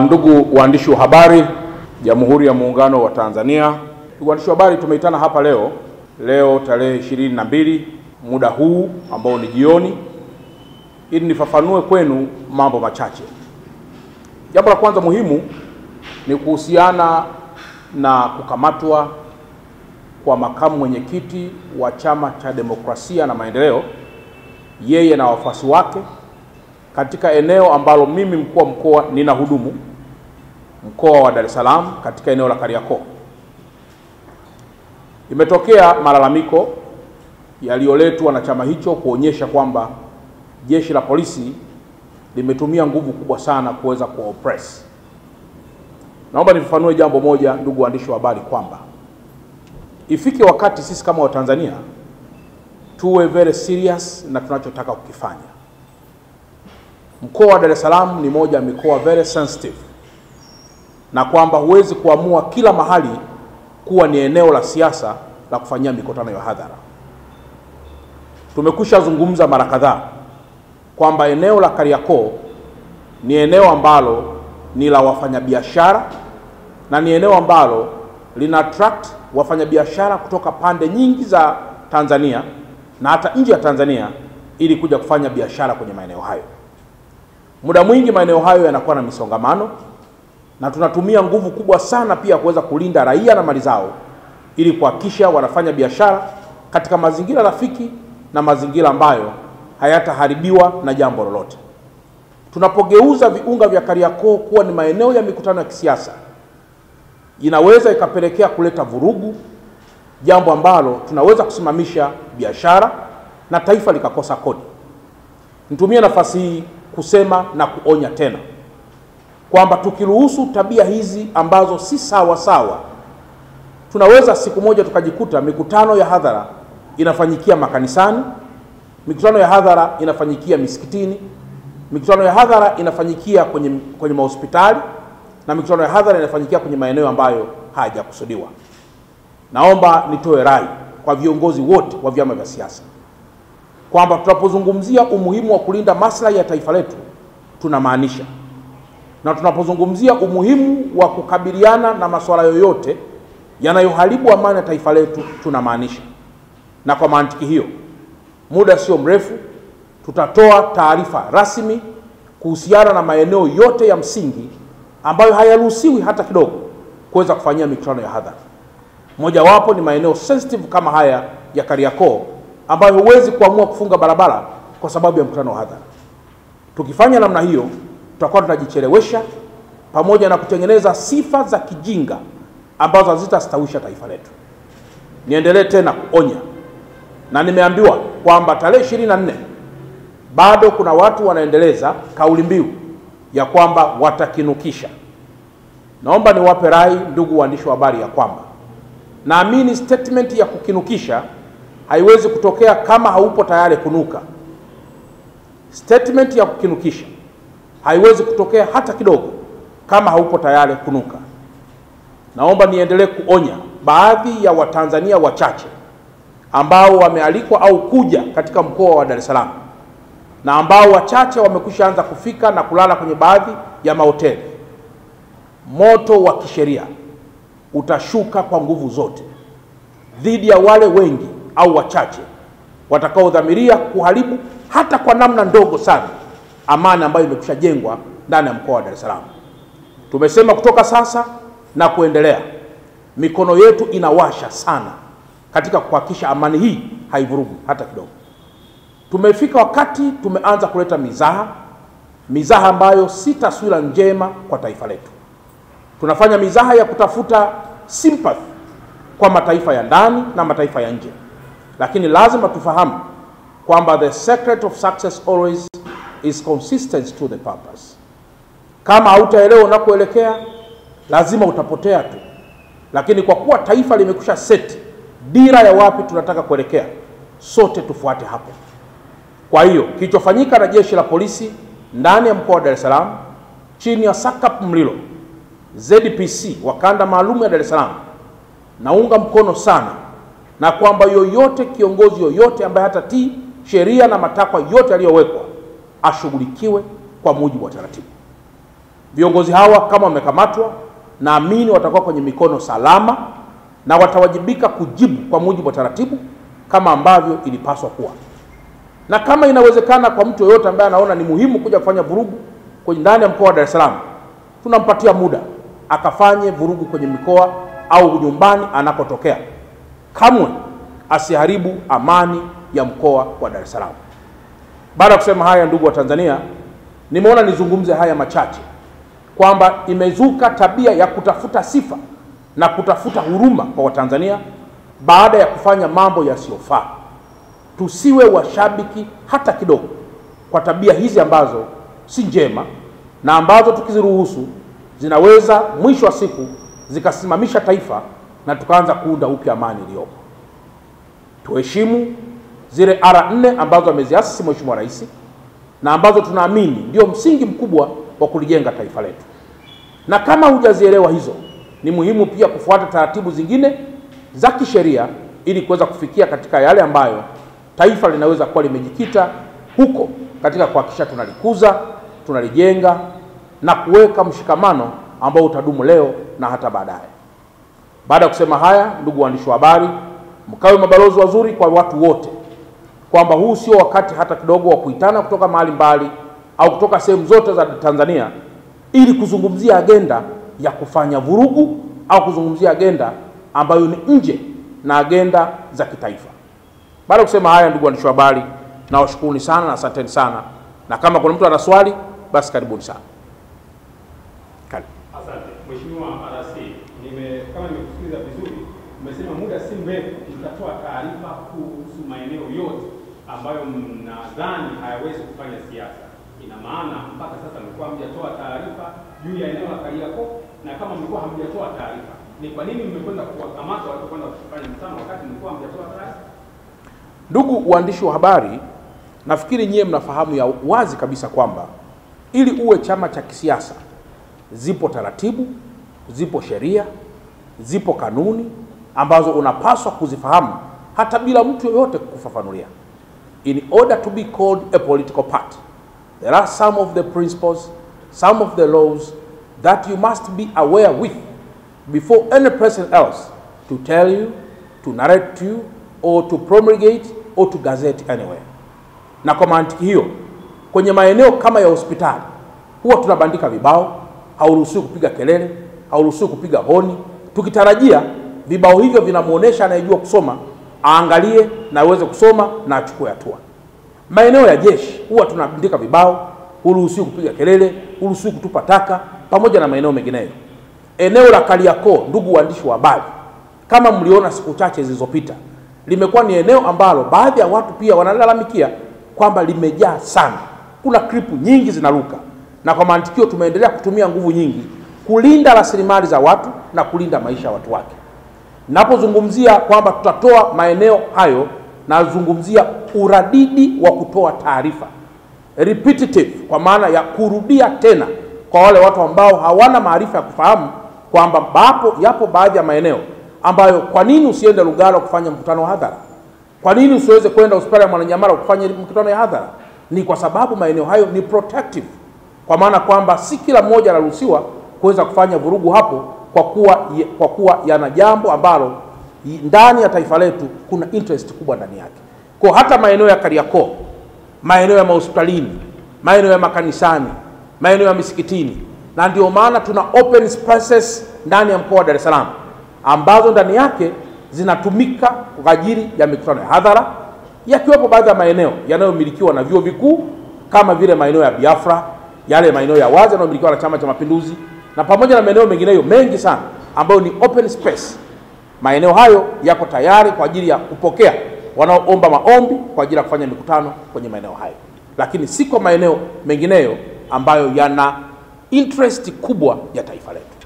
Ndugu waandishi wa habari, Jamhuri ya Muungano wa Tanzania. Ndugu waandishi wa habari, tumeitana hapa leo tarehe 22 muda huu ambao ni jioni, ili nifafanue kwenu mambo machache. Jambo la kwanza muhimu ni kuhusiana na kukamatwa kwa makamu mwenyekiti wa Chama cha Demokrasia na Maendeleo, yeye na wafuasi wake, katika eneo ambalo mimi mkuu wa mkoa ninahudumu, mkoa wa Dar es Salaam, katika eneo la Kariakoo. Imetokea malalamiko yaliyoletwa na chama hicho kuonyesha kwamba jeshi la polisi limetumia nguvu kubwa sana kuweza kuoppress. Naomba nifafanue jambo moja, ndugu waandishi wa habari, kwamba ifike wakati sisi kama Watanzania tuwe very serious na tunachotaka kukifanya. Mkoa wa Dar es Salaam ni moja ya mikoa very sensitive, na kwamba huwezi kuamua kila mahali kuwa ni eneo la siasa la kufanyia mikutano ya hadhara. Tumekwisha zungumza mara kadhaa kwamba eneo la Kariakoo ni eneo ambalo ni la wafanyabiashara, na ni eneo ambalo lina attract wafanyabiashara kutoka pande nyingi za Tanzania na hata nje ya Tanzania ili kuja kufanya biashara kwenye maeneo hayo. Muda mwingi maeneo hayo yanakuwa na misongamano, na tunatumia nguvu kubwa sana pia kuweza kulinda raia na mali zao ili kuhakikisha wanafanya biashara katika mazingira rafiki na mazingira ambayo hayataharibiwa na jambo lolote. Tunapogeuza viunga vya Kariakoo kuwa ni maeneo ya mikutano ya kisiasa, inaweza ikapelekea kuleta vurugu, jambo ambalo tunaweza kusimamisha biashara na taifa likakosa kodi. Nitumie nafasi hii kusema na kuonya tena kwamba tukiruhusu tabia hizi ambazo si sawa, tunaweza siku moja tukajikuta mikutano ya hadhara inafanyikia makanisani, mikutano ya hadhara inafanyikia misikitini, mikutano ya hadhara inafanyikia kwenye mahospitali, na mikutano ya hadhara inafanyikia kwenye maeneo ambayo hayajakusudiwa. Naomba nitoe rai kwa viongozi wote wa vyama vya siasa kwamba tunapozungumzia umuhimu wa kulinda maslahi ya taifa letu tunamaanisha, na tunapozungumzia umuhimu wa kukabiliana na masuala yoyote yanayoharibu amani ya taifa letu tunamaanisha. Na kwa mantiki hiyo, muda sio mrefu tutatoa taarifa rasmi kuhusiana na maeneo yote ya msingi ambayo hayaruhusiwi hata kidogo kuweza kufanyia mikutano ya hadhara. Mojawapo ni maeneo sensitive kama haya ya Kariakoo, ambayo huwezi kuamua kufunga barabara kwa sababu ya mkutano wa hadhara. Tukifanya namna hiyo, tutakuwa tunajichelewesha pamoja na kutengeneza sifa za kijinga ambazo hazitastawisha taifa letu. Niendelee tena kuonya, na nimeambiwa kwamba tarehe 24 bado kuna watu wanaendeleza kauli mbiu ya kwamba watakinukisha. Naomba niwape rai, ndugu waandishi wa habari, ya kwamba naamini statement ya kukinukisha haiwezi kutokea kama haupo tayari kunuka. Statement ya kukinukisha haiwezi kutokea hata kidogo kama haupo tayari kunuka. Naomba niendelee kuonya baadhi ya Watanzania wachache ambao wamealikwa au kuja katika mkoa wa Dar es Salaam, na ambao wachache wamekwisha anza kufika na kulala kwenye baadhi ya mahoteli. Moto wa kisheria utashuka kwa nguvu zote dhidi ya wale wengi au wachache watakaodhamiria kuharibu hata kwa namna ndogo sana amani ambayo imekwisha jengwa ndani ya mkoa wa Dar es Salaam. Tumesema kutoka sasa na kuendelea, mikono yetu inawasha sana katika kuhakikisha amani hii haivurugu hata kidogo. Tumefika wakati tumeanza kuleta mizaha ambayo si taswira njema kwa taifa letu. Tunafanya mizaha ya kutafuta sympathy kwa mataifa ya ndani na mataifa ya nje, lakini lazima tufahamu kwamba the secret of success always is consistency to the purpose. Kama hautaelewa unakoelekea, lazima utapotea tu. Lakini kwa kuwa taifa limekusha set dira ya wapi tunataka kuelekea, sote tufuate hapo. Kwa hiyo kilichofanyika na jeshi la polisi ndani ya mkoa wa Dar es Salaam chini ya SACP Mlilo, ZPC wa kanda maalum ya Dar es Salaam, naunga mkono sana, na kwamba kiongozi yoyote ambaye hatatii sheria na matakwa yote yaliyowekwa ashughulikiwe kwa mujibu wa taratibu. Viongozi hawa kama wamekamatwa, naamini watakuwa kwenye mikono salama na watawajibika kujibu kwa mujibu wa taratibu kama ambavyo ilipaswa kuwa. Na kama inawezekana kwa mtu yeyote ambaye anaona ni muhimu kuja kufanya vurugu kwenye ndani ya mkoa wa Dar es Salaam, tunampatia muda akafanye vurugu kwenye mikoa au nyumbani anakotokea. Kamwe asiharibu amani ya mkoa wa Dar es Salaam. Baada ya kusema haya, ndugu wa Tanzania, nimeona nizungumze haya machache kwamba imezuka tabia ya kutafuta sifa na kutafuta huruma kwa Watanzania baada ya kufanya mambo yasiyofaa. Tusiwe washabiki hata kidogo kwa tabia hizi ambazo si njema na ambazo tukiziruhusu zinaweza mwisho wa siku zikasimamisha taifa na tukaanza kuunda upya amani iliyopo. Tuheshimu zile R4 ambazo ameziasisi Mheshimiwa Rais na ambazo tunaamini ndio msingi mkubwa wa kulijenga taifa letu. Na kama hujazielewa hizo, ni muhimu pia kufuata taratibu zingine za kisheria ili kuweza kufikia katika yale ambayo taifa linaweza kuwa limejikita huko katika kuhakikisha tunalikuza, tunalijenga na kuweka mshikamano ambao utadumu leo na hata baadaye. Baada ya kusema haya, ndugu waandishi wa habari, mkawe mabalozi wazuri kwa watu wote kwamba huu sio wakati hata kidogo wa kuitana kutoka mahali mbali au kutoka sehemu zote za Tanzania ili kuzungumzia agenda ya kufanya vurugu au kuzungumzia agenda ambayo ni nje na agenda za kitaifa. Baada ya kusema haya, ndugu waandishi wa habari, nawashukuruni sana na asanteni sana, na kama kuna mtu ana swali basi karibuni sana. Asante. Mheshimiwa RC, kama nimekusikiliza vizuri, umesema muda si mrefu mtatoa taarifa kuhusu maeneo yote ambayo mnadhani hayawezi kufanya siasa. Ina maana mpaka sasa mlikuwa hamjatoa taarifa juu ya eneo la Kariakoo, na kama mlikuwa hamjatoa taarifa, ni kwa nini mmekwenda kuwakamata watu kwenda kufanya mkutano wakati mlikuwa hamjatoa taarifa? Ndugu waandishi wa habari, nafikiri nyie mnafahamu ya wazi kabisa kwamba ili uwe chama cha kisiasa zipo taratibu, zipo sheria, zipo kanuni ambazo unapaswa kuzifahamu hata bila mtu yoyote kukufafanulia. In order to be called a political party, there are some of the principles, some of the laws that you must be aware with before any person else to tell you, to narrate to you, or to promulgate or to gazette anywhere. Na kwa mantiki hiyo, kwenye maeneo kama ya hospitali huwa tunabandika vibao, hauruhusiwi kupiga kelele, hauruhusiwi kupiga honi, tukitarajia vibao hivyo vinamuonesha anayejua kusoma aangalie na aweze kusoma na achukue hatua. Maeneo ya jeshi huwa tunabandika vibao, huruhusiwi kupiga kelele, huruhusiwi kutupa taka, pamoja na maeneo mengineyo. Eneo la Kariakoo, ndugu waandishi wa habari, kama mliona siku chache zilizopita, limekuwa ni eneo ambalo baadhi ya watu pia wanalalamikia kwamba limejaa sana. Kuna klipu nyingi zinaruka, na kwa mantikio tumeendelea kutumia nguvu nyingi kulinda rasilimali za watu na kulinda maisha ya watu wake. Napozungumzia kwamba tutatoa maeneo hayo, nazungumzia uradidi wa kutoa taarifa, repetitive, kwa maana ya kurudia tena kwa wale watu ambao hawana maarifa ya kufahamu kwamba yapo baadhi ya maeneo ambayo, kwa nini usiende Lugalo kufanya mkutano wa hadhara? Kwa nini usiweze kwenda hospitali ya Mwananyamala kufanya mkutano ya hadhara? Ni kwa sababu maeneo hayo ni protective, kwa maana kwamba si kila mmoja anaruhusiwa kuweza kufanya vurugu hapo, kwa kuwa yana jambo ambalo ndani ya taifa letu kuna interest kubwa ndani yake. Kwa hata maeneo ya Kariakoo, maeneo ya mahospitalini, maeneo ya makanisani, maeneo ya misikitini, na ndio maana tuna open spaces ndani ya mkoa wa Dar es Salaam ambazo ndani yake zinatumika kwa ajili ya mikutano ya hadhara, yakiwepo baadhi ya maeneo yanayomilikiwa na vyuo vikuu kama vile maeneo ya Biafra, yale maeneo ya wazi yanayomilikiwa na Chama cha Mapinduzi, na pamoja na maeneo mengineyo mengi sana ambayo ni open space. Maeneo hayo yako tayari kwa ajili ya kupokea wanaoomba maombi kwa ajili ya kufanya mikutano kwenye maeneo hayo, lakini si kwa maeneo mengineyo ambayo yana interest kubwa ya taifa letu.